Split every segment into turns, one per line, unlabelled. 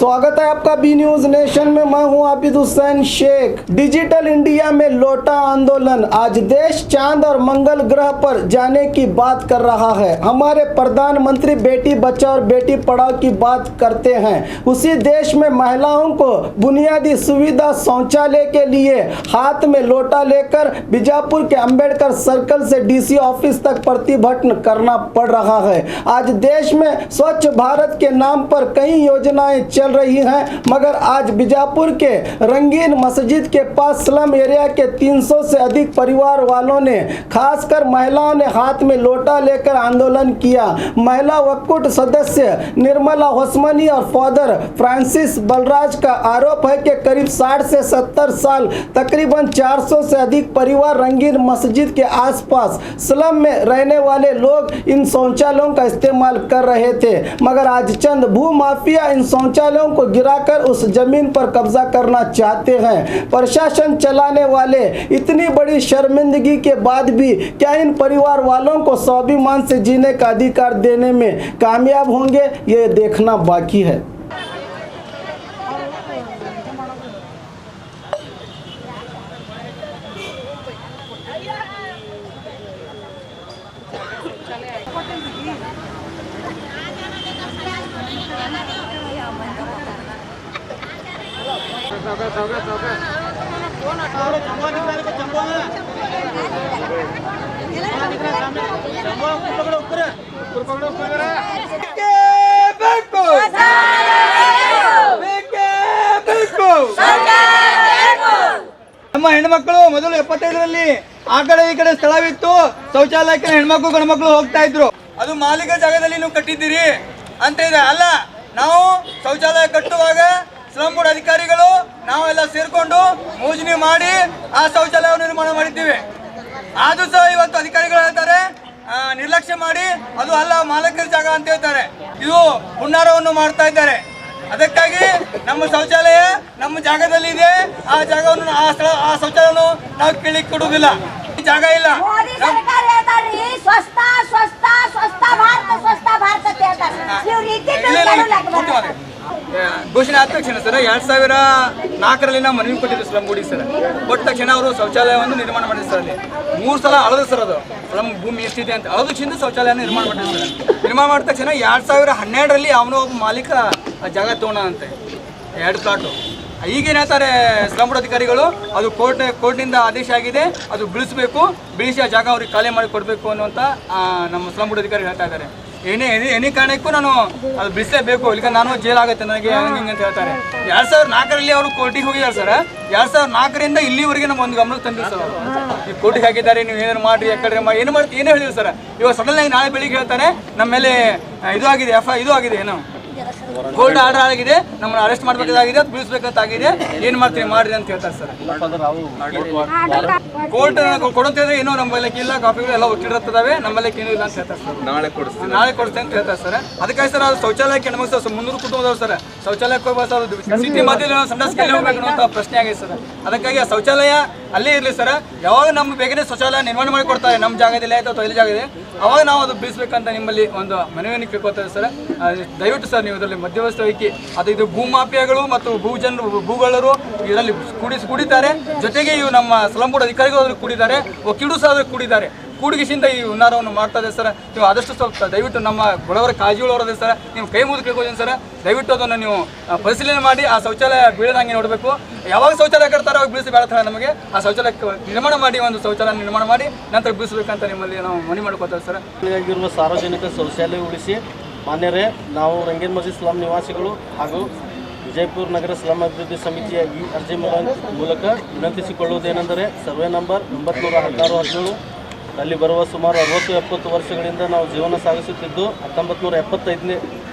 स्वागत है आपका बी न्यूज नेशन में। मैं हूं आबिद हुसैन शेख। डिजिटल इंडिया में लोटा आंदोलन। आज देश चांद और मंगल ग्रह पर जाने की बात कर रहा है। हमारे प्रधानमंत्री बेटी बचाओ और बेटी पढ़ाओ की बात करते हैं। उसी देश में महिलाओं को बुनियादी सुविधा शौचालय के लिए हाथ में लोटा लेकर बीजापुर के अंबेडकर सर्कल से डीसी ऑफिस तक प्रतिभटन करना पड़ रहा है। आज देश में स्वच्छ भारत के नाम पर कई योजनाएं चल रही हैं, मगर आज बीजापुर के रंगीन मस्जिद के पास स्लम एरिया के 300 से अधिक परिवार वालों ने, खासकर महिलाओं ने हाथ में लोटा लेकर आंदोलन किया। महिला वक्फ सदस्य निर्मला होसमनी और फादर फ्रांसिस बलराज का आरोप है कि करीब 60 से 70 साल तकरीबन 400 से अधिक परिवार रंगीन मस्जिद के आसपास स्लम में रहने वाले लोग इन शौचालयों का इस्तेमाल कर रहे थे, मगर आज चंद भूमाफिया इन शौचालयों को गिराकर उस जमीन पर कब्जा करना चाहते हैं। प्रशासन चलाने वाले इतनी बड़ी शर्मिंदगी के बाद भी क्या इन परिवार वालों को स्वाभिमान से जीने का अधिकार देने में कामयाब होंगे, ये देखना बाकी है।
ನಮ್ಮ ಹೆಣ್ಮಕ್ಳು ಮೊದಲು 75ರಲ್ಲಿ ಆ ಕಡೆ ಈ ಕಡೆ ಸ್ಥಳವಿತ್ತು, ಶೌಚಾಲಯಕ್ಕೆ ಹೆಣ್ಮಕ್ಳು ಗಂಡ್ಮಕ್ಳು ಹೋಗ್ತಾ ಇದ್ರು. ಅದು ಮಾಲಿಕ ಜಾಗದಲ್ಲಿ ನೀವು ಕಟ್ಟಿದ್ದೀರಿ ಅಂತ ಇದೆ ಅಲ್ಲ. ನಾವು ಶೌಚಾಲಯ ಕಟ್ಟುವಾಗ ಸ್ಲಮ್ ಬೋರ್ಡ್ ಅಧಿಕಾರಿಗಳು ನಾವೆಲ್ಲ ಸೇರ್ಕೊಂಡು ಯೋಜನೆ ಮಾಡಿ ಆ ಶೌಚಾಲಯ ನಿರ್ಮಾಣ ಮಾಡಿದ್ದೀವಿ. ಆದ್ರೂ ಸಹ ಇವತ್ತು ಅಧಿಕಾರಿಗಳು ಹೇಳ್ತಾರೆ ನಿರ್ಲಕ್ಷ್ಯ ಮಾಡಿ ಅದು ಅಲ್ಲ ಮಾಲಕರ ಜಾಗ ಅಂತ ಹೇಳ್ತಾರೆ. ಇದು ಹುನ್ನಾರವನ್ನು ಮಾಡ್ತಾ ಇದ್ದಾರೆ. ಅದಕ್ಕಾಗಿ ನಮ್ಮ ಶೌಚಾಲಯ ನಮ್ಮ ಜಾಗದಲ್ಲಿ ಇದೆ. ಆ ಜಾಗವನ್ನು ಆ ಶೌಚಾಲಯವನ್ನು ನಾವು ಕೇಳಿಕ್ ಕೊಡುವುದಿಲ್ಲ. ಜಾಗ ಇಲ್ಲ. ಘೋಷಣೆ ಆದ ತಕ್ಷಣ ಸರ್ 2004ರಲ್ಲಿ ನಾವು ಮನವಿ ಕೊಟ್ಟಿದ್ವಿ ಸ್ಲಮ್ ಬೋರ್ಡಿಗೆ ಸರ್. ಕೊಟ್ಟ ತಕ್ಷಣ ಅವರು ಶೌಚಾಲಯವನ್ನು ನಿರ್ಮಾಣ ಮಾಡಿದ್ರು ಸರ್. ಅಲ್ಲಿ 3 ಸಲ ಅಳದು ಸರ್. ಅದು ಸ್ಲಮ್ ಭೂಮಿ ಎಷ್ಟಿದೆ ಅಂತ ಅಳದಕ್ಕಿಂತ ಶೌಚಾಲಯ ನಿರ್ಮಾಣ ಮಾಡಿದ್ರು ಸರ್. ನಿರ್ಮಾಣ ಮಾಡಿದ ತಕ್ಷಣ 2012ರಲ್ಲಿ ಅವನು ಒಬ್ಬ ಮಾಲೀಕ ಜಾಗ ತಗೋಣ ಅಂತೆ 2 ಪ್ಲಾಟು. ಈಗೇನು ಹೇಳ್ತಾರೆ ಸ್ಲಮ್ ಬೋರ್ಡ್ ಅಧಿಕಾರಿಗಳು, ಅದು ಕೋರ್ಟ್ನಿಂದ ಆದೇಶ ಆಗಿದೆ, ಅದು ಬಿಳಿಸಿ ಆ ಜಾಗ ಅವ್ರಿಗೆ ಖಾಲಿ ಮಾಡಿ ಕೊಡಬೇಕು ಅನ್ನುವಂಥ ನಮ್ಮ ಸ್ಲಮ್ ಬೋರ್ಡ್ ಅಧಿಕಾರಿ ಹೇಳ್ತಾ ಇದ್ದಾರೆ. ಎನಿ ಕಾರಣಕ್ಕೂ ನಾನು ಅದು ಬಿಡಿಸಲೇಬೇಕು, ಈಗ ನಾನು ಜೈಲ್ ಆಗುತ್ತೆ ನನಗೆ ಹಂಗೆ ಅಂತ ಹೇಳ್ತಾರೆ. 2004ರಲ್ಲಿ ಅವರು ಕೋರ್ಟಿಗೆ ಹೋಗಿದ್ದಾರೆ ಸರ್. 2004ರಿಂದ ಇಲ್ಲಿವರೆಗೆ ನಮ್ಮ ಒಂದು ಗಮನಕ್ಕೆ ತಂದಿಲ್ಲ ಸರ್. ನೀವು ಕೋರ್ಟಿಗೆ ಹಾಕಿದ್ದಾರೆ, ನೀವು ಏನಾರು ಮಾಡಿರಿ, ಯಾಕಂದ್ರೆ ಏನು ಹೇಳಿದ್ರು ಸರ್. ಇವಾಗ ಸಡನ್ ಆಗಿ ನಾಳೆ ಬೆಳಿಗ್ಗೆ ಹೇಳ್ತಾರೆ ನಮ್ಮ ಮೇಲೆ ಇದು ಆಗಿದೆ, ಇದು ಆಗಿದೆ, ಏನು ಕೋರ್ಟ್ ಆರ್ಡರ್ ಆಗಿದೆ, ನಮ್ಮನ್ನು ಅರೆಸ್ಟ್ ಮಾಡಬೇಕಾಗಿದೆ, ಅದು ಬೀಳಿಸ್ಬೇಕಂತಾಗಿದೆ, ಏನು ಮಾಡ್ತೀವಿ ಮಾಡ್ರಿ ಅಂತ ಹೇಳ್ತಾರೆ ಸರ್. ಕೋರ್ಟ್ ಕೊಡುತ್ತಿದ್ರೆ ಏನೋ ನಮ್ಮಲ್ಲಿ ಇಲ್ಲ, ಕಾಪಿಗಳು ಎಲ್ಲ ಒಟ್ಟಿರ್ತವೆ, ನಮ್ಮಲ್ಲಿ ಏನೂ ಇಲ್ಲ ಅಂತ ಹೇಳ್ತಾರೆ ಸರ್. ನಾಳೆ ಕೊಡ್ತೇನೆ ಅಂತ ಹೇಳ್ತಾರೆ ಸರ್. ಅದಕ್ಕಾಗಿ ಸರ್ ಅದು ಶೌಚಾಲಯಕ್ಕೆ ನಮಗೆ ಸರ್ 300 ಕುಟುಂಬದವ್ರು ಸರ್ ಶೌಚಾಲಯಕ್ಕೆ ಹೋಗ್ಬೋದು ಸರ್. ಸಿಟಿ ಮಧ್ಯೆ ಸಂಡಸ್ಕೆಲ್ಲಿ ಹೋಗ್ಬೇಕು ಅಂತ ಪ್ರಶ್ನೆ ಆಗಿದೆ ಸರ್. ಅದಕ್ಕಾಗಿ ಆ ಶೌಚಾಲಯ ಅಲ್ಲೇ ಇರಲಿ ಸರ್. ಯಾವಾಗ ನಮ್ಮ ಬೇಗನೆ ಶೌಚಾಲಯ ನಿರ್ಮಾಣ ಮಾಡಿ ಕೊಡ್ತಾರೆ ನಮ್ಮ ಜಾಗದಲ್ಲಿ ಆಯ್ತು ಅಥವಾ ಎಲ್ಲಿ ಜಾಗ ಇದೆ, ಅವಾಗ ನಾವು ಅದು ಬೀಳಿಸ್ಬೇಕಂತ ನಿಮ್ಮಲ್ಲಿ ಒಂದು ಮನವಿಯನ್ನು ಕೇಳ್ಕೊತಾರೆ ಸರ್. ದಯವಿಟ್ಟು ಸರ್ ನೀವು ಇದರಲ್ಲಿ ಮಧ್ಯವಸ್ಥೆ ವಹಿಸಿ. ಅದು ಇದು ಭೂಮಾಫಿಯಾಗಳು ಮತ್ತು ಭೂಗಳರು ಇದರಲ್ಲಿ ಕೂಡಿದ್ದಾರೆ. ಜೊತೆಗೆ ಇವು ನಮ್ಮ ಸ್ಲಮ್ ಬೋರ್ಡ್ ಅಧಿಕಾರಿಗಳು ಅದ್ರಲ್ಲಿ ಕೂಡಿದ್ದಾರೆ, ವಕೀಲರು ಸಹ ಅದ್ರಲ್ಲಿ ಕೂಡಿದ್ದಾರೆ. ಕೂಡಿಗೆಸಿಂದ ಈ ಹುನ್ನಾರವನ್ನು ಮಾಡ್ತಾ ಇದೆ ಸರ್. ನೀವು ಆದಷ್ಟು ಸ್ವಲ್ಪ ದಯವಿಟ್ಟು ನಮ್ಮ ಬಡವರ ಕಾಳಜಿಗಳವರದೆ ಸರ್, ನೀವು ಕೈ ಮುಗಿದು ಕೇಳ್ಕೊತೀನಿ ಸರ್. ದಯವಿಟ್ಟು ಅದನ್ನು ನೀವು ಪರಿಶೀಲನೆ ಮಾಡಿ ಆ ಶೌಚಾಲಯ ಬೀಳದಂಗೆ ನೋಡಬೇಕು. ಯಾವಾಗ ಶೌಚಾಲಯ ಕಟ್ತಾರೆ ಅವಾಗ ಬೀಳಿಸಿ ಬೇಡ ನಮಗೆ ಆ ಶೌಚಾಲಯಕ್ಕೆ ನಿರ್ಮಾಣ ಮಾಡಿ, ಒಂದು ಶೌಚಾಲಯ ನಿರ್ಮಾಣ ಮಾಡಿ ನಂತರ ಬೀಳಿಸಬೇಕಂತ ನಿಮ್ಮಲ್ಲಿ ನಾವು ಮನವಿ ಮಾಡ್ಕೊತೇವೆ ಸರ್.
ಆಗಿರುವ ಸಾರ್ವಜನಿಕ ಶೌಚಾಲಯ ಉಳಿಸಿ ಮಾನ್ಯರೇ, ನಾವು ರಂಗೀನ್ ಮಸ್ಜಿದ್ ಸ್ಲಮ್ ನಿವಾಸಿಗಳು ಹಾಗೂ ವಿಜಯಪುರ ನಗರ ಸ್ಲಮ್ ಅಭಿವೃದ್ಧಿ ಸಮಿತಿಯ ಈ ಅರ್ಜಿ ಮೂಲಕ ವಿನಂತಿಸಿಕೊಳ್ಳುವುದೇನೆಂದರೆ, ಸರ್ವೆ ನಂಬರ್ 916-17 ರಲ್ಲಿ ಬರುವ ಸುಮಾರು 60-70 ವರ್ಷಗಳಿಂದ ನಾವು ಜೀವನ ಸಾಗಿಸುತ್ತಿದ್ದು 1975ನೇ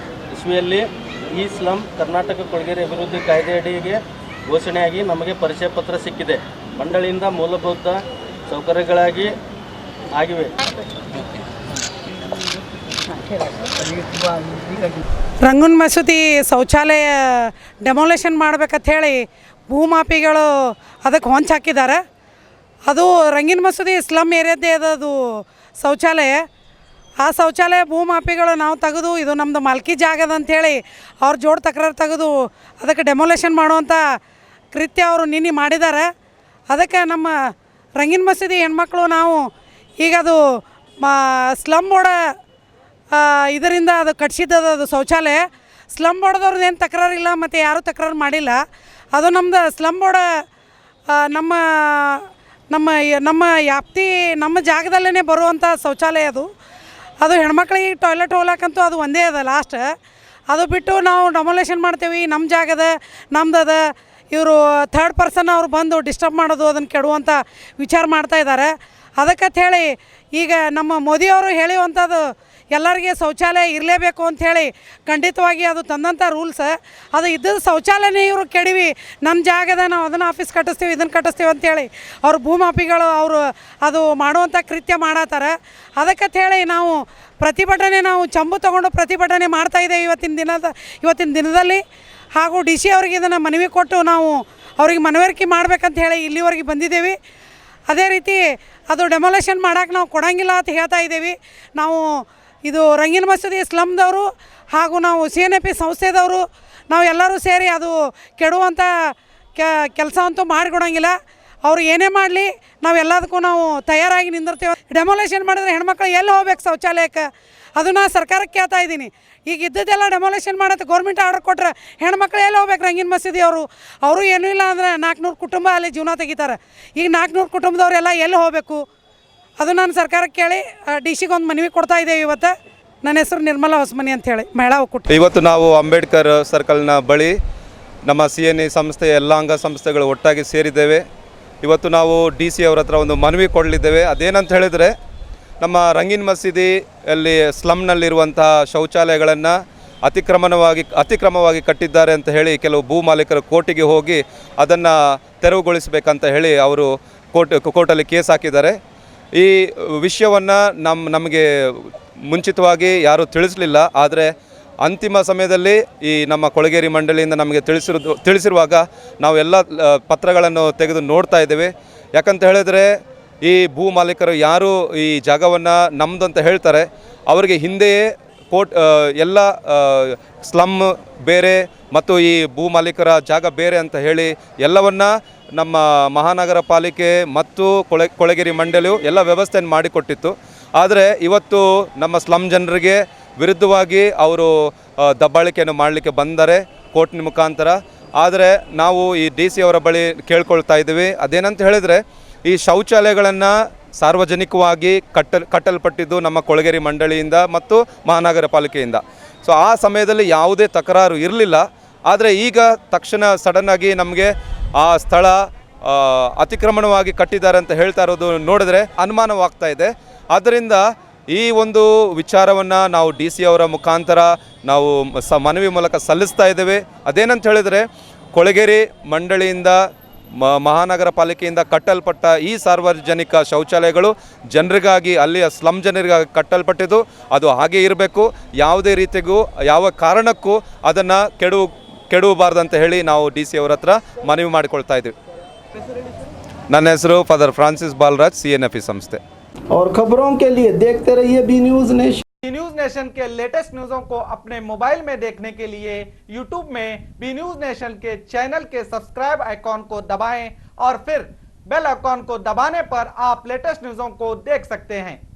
ಇಸ್ವಿಯಲ್ಲಿ ಈ ಸ್ಲಮ್ ಕರ್ನಾಟಕ ಕೊಳಗೇರಿ ಅಭಿವೃದ್ಧಿ ಕಾಯ್ದೆಯಡಿಗೆ ಘೋಷಣೆಯಾಗಿ ನಮಗೆ ಪರಿಚಯ ಪತ್ರ ಸಿಕ್ಕಿದೆ. ಮಂಡಳಿಯಿಂದ ಮೂಲಭೂತ ಸೌಕರ್ಯಗಳಾಗಿ ಆಗಿವೆ.
ರಂಗೂನ್ ಮಸೂದಿ ಶೌಚಾಲಯ ಡೆಮೊಲೇಷನ್ ಮಾಡ್ಬೇಕಂತ ಹೇಳಿ ಭೂಮಾಫಿಗಳು ಅದಕ್ಕೆ ಹೊಂಚ್ ಹಾಕಿದ್ದಾರೆ. ಅದು ರಂಗೀನ್ ಮಸೂದಿ ಸ್ಲಮ್ ಏರಿಯಾದ್ದೇ ಅದು ಶೌಚಾಲಯ. ಆ ಶೌಚಾಲಯ ಭೂಮಾಫಿಗಳು ನಾವು ತೆಗೆದು ಇದು ನಮ್ಮದು ಮಾಲ್ಕಿ ಜಾಗದ ಅಂಥೇಳಿ ಅವ್ರ ಜೋಡು ತಕರಾರು ತೆಗೆದು ಅದಕ್ಕೆ ಡೆಮೊಲೇಷನ್ ಮಾಡುವಂಥ ಕೃತ್ಯ ಅವರು ನಿನ್ನೆ ಮಾಡಿದ್ದಾರೆ. ಅದಕ್ಕೆ ನಮ್ಮ ರಂಗಿನ ಮಸೀದಿ ಹೆಣ್ಮಕ್ಳು ನಾವು ಈಗ ಅದು ಸ್ಲಮ್ ಬೋರ್ಡ ಇದರಿಂದ ಅದು ಕಟ್ಸಿದ್ದದು ಅದು ಶೌಚಾಲಯ. ಸ್ಲಮ್ ಬೋರ್ಡ್ದವ್ರದ್ದು ಏನು ತಕರಾರಿಲ್ಲ ಮತ್ತು ಯಾರೂ ತಕರಾರು ಮಾಡಿಲ್ಲ. ಅದು ನಮ್ಮದು ಸ್ಲಮ್ ಬೋರ್ಡ ನಮ್ಮ ನಮ್ಮ ನಮ್ಮ ವ್ಯಾಪ್ತಿ ನಮ್ಮ ಜಾಗದಲ್ಲೇ ಬರುವಂಥ ಶೌಚಾಲಯ ಅದು. ಅದು ಹೆಣ್ಮಕ್ಳಿಗೆ ಟಾಯ್ಲೆಟ್ ಹೋಗ್ಲಕ್ಕಂತೂ ಅದು ಒಂದೇ ಅದ ಲಾಸ್ಟ್. ಅದು ಬಿಟ್ಟು ನಾವು ಡೆಮೊಲೇಷನ್ ಮಾಡ್ತೇವೆ ನಮ್ಮ ಜಾಗದ ನಮ್ದದ. ಇವರು ಥರ್ಡ್ ಪರ್ಸನ್ ಅವ್ರು ಬಂದು ಡಿಸ್ಟರ್ಬ್ ಮಾಡೋದು ಅದನ್ನು ಕೆಡುವಂಥ ವಿಚಾರ ಮಾಡ್ತಾಯಿದ್ದಾರೆ. ಅದಕ್ಕಂತ ಹೇಳಿ ಈಗ ನಮ್ಮ ಮೋದಿಯವರು ಹೇಳುವಂಥದ್ದು ಎಲ್ಲರಿಗೆ ಶೌಚಾಲಯ ಇರಲೇಬೇಕು ಅಂಥೇಳಿ ಖಂಡಿತವಾಗಿ ಅದು ತಂದಂಥ ರೂಲ್ಸ್. ಅದು ಇದ್ದದ್ದು ಶೌಚಾಲಯನೇ ಇವರು ಕೆಡವಿ ನಮ್ಮ ಜಾಗದ ನಾವು ಅದನ್ನು ಆಫೀಸ್ ಕಟ್ಟಿಸ್ತೀವಿ ಇದನ್ನು ಕಟ್ಟಿಸ್ತೀವಿ ಅಂಥೇಳಿ ಅವ್ರು ಭೂಮಾಫಿಗಳು ಅವರು ಅದು ಮಾಡುವಂಥ ಕೃತ್ಯ ಮಾಡತ್ತಾರೆ. ಅದಕ್ಕಂತ ಹೇಳಿ ನಾವು ಪ್ರತಿಭಟನೆ ನಾವು ಚಂಬು ತೊಗೊಂಡು ಪ್ರತಿಭಟನೆ ಮಾಡ್ತಾಯಿದ್ದೇವೆ ಇವತ್ತಿನ ದಿನದಲ್ಲಿ. ಹಾಗೂ ಡಿ ಸಿ ಅವರಿಗೆ ಇದನ್ನು ಮನವಿ ಕೊಟ್ಟು ನಾವು ಅವ್ರಿಗೆ ಮನವರಿಕೆ ಮಾಡ್ಬೇಕಂತ ಹೇಳಿ ಇಲ್ಲಿವರೆಗೆ ಬಂದಿದ್ದೇವೆ. ಅದೇ ರೀತಿ ಅದು ಡೆಮೊಲೇಷನ್ ಮಾಡೋಕೆ ನಾವು ಕೊಡೋಂಗಿಲ್ಲ ಅಂತ ಹೇಳ್ತಾ ಇದ್ದೀವಿ. ನಾವು ಇದು ರಂಗಿನ ಮಸೀದಿ ಸ್ಲಮ್ದವರು ಹಾಗೂ ನಾವು CNP ಸಂಸ್ಥೆದವರು ನಾವು ಎಲ್ಲರೂ ಸೇರಿ ಅದು ಕೆಡುವಂಥ ಕೆಲಸ ಅಂತೂ ಮಾಡಿಕೊಡೋಂಗಿಲ್ಲ. ಅವ್ರು ಏನೇ ಮಾಡಲಿ ನಾವು ಎಲ್ಲದಕ್ಕೂ ನಾವು ತಯಾರಾಗಿ ನಿಂದಿರ್ತೇವೆ. ಡೆಮೊಲೇಷನ್ ಮಾಡಿದ್ರೆ ಹೆಣ್ಮಕ್ಳು ಎಲ್ಲಿ ಹೋಗ್ಬೇಕು ಶೌಚಾಲಯಕ್ಕೆ ಅದನ್ನು ಸರ್ಕಾರಕ್ಕೆ ಕೇಳ್ತಾ ಇದ್ದೀನಿ. ಈಗ ಇದ್ದದ್ದೆಲ್ಲ ಡೆಮೊಲೇಷನ್ ಮಾಡೋದು ಗೌರ್ಮೆಂಟ್ ಆರ್ಡರ್ ಕೊಟ್ಟರೆ ಹೆಣ್ಮಕ್ಳು ಎಲ್ಲಿ ಹೋಗ್ಬೇಕು? ರಂಗಿನ ಮಸೀದಿ ಅವರು ಏನೂ ಇಲ್ಲ ಅಂದರೆ 400 ಕುಟುಂಬ ಅಲ್ಲಿ ಜೀವನ ತೆಗಿತಾರೆ. ಈಗ 400 ಕುಟುಂಬದವರೆಲ್ಲ ಎಲ್ಲಿ ಹೋಗಬೇಕು? ಅದು ನಾನು ಸರ್ಕಾರಕ್ಕೆ ಕೇಳಿ ಡಿ ಸಿಗೆ ಒಂದು ಮನವಿ ಕೊಡ್ತಾ ಇದ್ದೇವೆ ಇವತ್ತು. ನನ್ನ ಹೆಸರು ನಿರ್ಮಲಾ ಹೊಸಮನಿ ಅಂಥೇಳಿ ಮಹಿಳಾ ಒಕ್ಕೂಟ.
ಇವತ್ತು ನಾವು ಅಂಬೇಡ್ಕರ್ ಸರ್ಕಲ್ನ ಬಳಿ ನಮ್ಮ CNE ಸಂಸ್ಥೆಯ ಎಲ್ಲ ಅಂಗ ಸಂಸ್ಥೆಗಳು ಒಟ್ಟಾಗಿ ಸೇರಿದ್ದೇವೆ. ಇವತ್ತು ನಾವು ಡಿ ಸಿ ಅವರ ಹತ್ರ ಒಂದು ಮನವಿ ಕೊಡಲಿದ್ದೇವೆ. ಅದೇನಂತ ಹೇಳಿದರೆ, ನಮ್ಮ ರಂಗಿನ ಮಸೀದಿಯಲ್ಲಿ ಸ್ಲಮ್ನಲ್ಲಿರುವಂತಹ ಶೌಚಾಲಯಗಳನ್ನು ಅತಿಕ್ರಮವಾಗಿ ಕಟ್ಟಿದ್ದಾರೆ ಅಂತ ಹೇಳಿ ಕೆಲವು ಭೂ ಮಾಲೀಕರು ಕೋರ್ಟಿಗೆ ಹೋಗಿ ಅದನ್ನು ತೆರವುಗೊಳಿಸಬೇಕಂತ ಹೇಳಿ ಅವರು ಕೋರ್ಟಲ್ಲಿ ಕೇಸ್ ಹಾಕಿದ್ದಾರೆ. ಈ ವಿಷಯವನ್ನು ನಮಗೆ ಮುಂಚಿತವಾಗಿ ಯಾರೂ ತಿಳಿಸಲಿಲ್ಲ. ಆದರೆ ಅಂತಿಮ ಸಮಯದಲ್ಲಿ ಈ ನಮ್ಮ ಕೊಳಗೇರಿ ಮಂಡಳಿಯಿಂದ ನಮಗೆ ತಿಳಿಸಿರುವಾಗ ನಾವು ಎಲ್ಲ ಪತ್ರಗಳನ್ನು ತೆಗೆದು ನೋಡ್ತಾ ಇದ್ದೇವೆ. ಯಾಕಂತ ಹೇಳಿದರೆ, ಈ ಭೂ ಮಾಲೀಕರು ಯಾರು ಈ ಜಾಗವನ್ನು ನಮ್ಮದು ಅಂತ ಹೇಳ್ತಾರೆ, ಅವರಿಗೆ ಹಿಂದೆಯೇ ಎಲ್ಲ ಸ್ಲಮ್ ಬೇರೆ ಮತ್ತು ಈ ಭೂ ಮಾಲೀಕರ ಜಾಗ ಬೇರೆ ಅಂತ ಹೇಳಿ ಎಲ್ಲವನ್ನ ನಮ್ಮ ಮಹಾನಗರ ಪಾಲಿಕೆ ಮತ್ತು ಕೊಳಗೇರಿ ಮಂಡಳಿಯು ಎಲ್ಲ ವ್ಯವಸ್ಥೆಯನ್ನು ಮಾಡಿಕೊಟ್ಟಿತ್ತು. ಆದರೆ ಇವತ್ತು ನಮ್ಮ ಸ್ಲಮ್ ಜನರಿಗೆ ವಿರುದ್ಧವಾಗಿ ಅವರು ದಬ್ಬಾಳಿಕೆಯನ್ನು ಮಾಡಲಿಕ್ಕೆ ಬಂದರೆ ಕೋರ್ಟ್ನ ಮುಖಾಂತರ. ಆದರೆ ನಾವು ಈ ಡಿ ಸಿ ಅವರ ಬಳಿ ಕೇಳ್ಕೊಳ್ತಾ ಇದ್ದೀವಿ, ಅದೇನಂತ ಹೇಳಿದರೆ, ಈ ಶೌಚಾಲಯಗಳನ್ನು ಸಾರ್ವಜನಿಕವಾಗಿ ಕಟ್ಟಲ್ಪಟ್ಟಿದ್ದು ನಮ್ಮ ಕೊಳಗೇರಿ ಮಂಡಳಿಯಿಂದ ಮತ್ತು ಮಹಾನಗರ ಪಾಲಿಕೆಯಿಂದ. ಸೊ ಆ ಸಮಯದಲ್ಲಿ ಯಾವುದೇ ತಕರಾರು ಇರಲಿಲ್ಲ. ಆದರೆ ಈಗ ತಕ್ಷಣ ಸಡನ್ನಾಗಿ ನಮಗೆ ಆ ಸ್ಥಳ ಅತಿಕ್ರಮಣವಾಗಿ ಕಟ್ಟಿದ್ದಾರೆ ಅಂತ ಹೇಳ್ತಾ ಇರೋದು ನೋಡಿದ್ರೆ ಅನುಮಾನವಾಗ್ತಾ ಇದೆ. ಆದ್ದರಿಂದ ಈ ಒಂದು ವಿಚಾರವನ್ನು ನಾವು ಡಿ ಸಿ ಅವರ ಮುಖಾಂತರ ನಾವು ಮನವಿ ಮೂಲಕ ಸಲ್ಲಿಸ್ತಾ ಇದ್ದೇವೆ. ಅದೇನಂತ ಹೇಳಿದರೆ, ಕೊಳಗೇರಿ ಮಂಡಳಿಯಿಂದ ಮಹಾನಗರ ಪಾಲಿಕೆಯಿಂದ ಕಟ್ಟಲ್ಪಟ್ಟ ಈ ಸಾರ್ವಜನಿಕ ಶೌಚಾಲಯಗಳು ಜನರಿಗಾಗಿ, ಅಲ್ಲಿಯ ಸ್ಲಮ್ ಜನರಿಗಾಗಿ ಕಟ್ಟಲ್ಪಟ್ಟಿದ್ದು. ಅದು ಹಾಗೆ ಇರಬೇಕು. ಯಾವುದೇ ರೀತಿಗೂ ಯಾವ ಕಾರಣಕ್ಕೂ ಅದನ್ನು ಕೆಡವಬಾರ್ದಂತ ಹೇಳಿ ನಾವು ಡಿ ಸಿ ಅವರ ಹತ್ರ ಮನವಿ ಮಾಡಿಕೊಳ್ತಾ ಇದ್ದೀವಿ. ನನ್ನ ಹೆಸರು ಫಾದರ್ ಫ್ರಾನ್ಸಿಸ್ ಬಾಲರಾಜ್, CNF ಸಂಸ್ಥೆ.
और खबरों के लिए देखते रहिए B news nation.
News nation के लेटेस्ट न्यूज़ों को अपने मोबाइल में देखने के लिए यूट्यूब में बी न्यूज नेशन के चैनल के सब्सक्राइब आइकॉन को दबाएं और फिर बेल आइकॉन को दबाने पर आप लेटेस्ट न्यूज़ों को देख सकते हैं।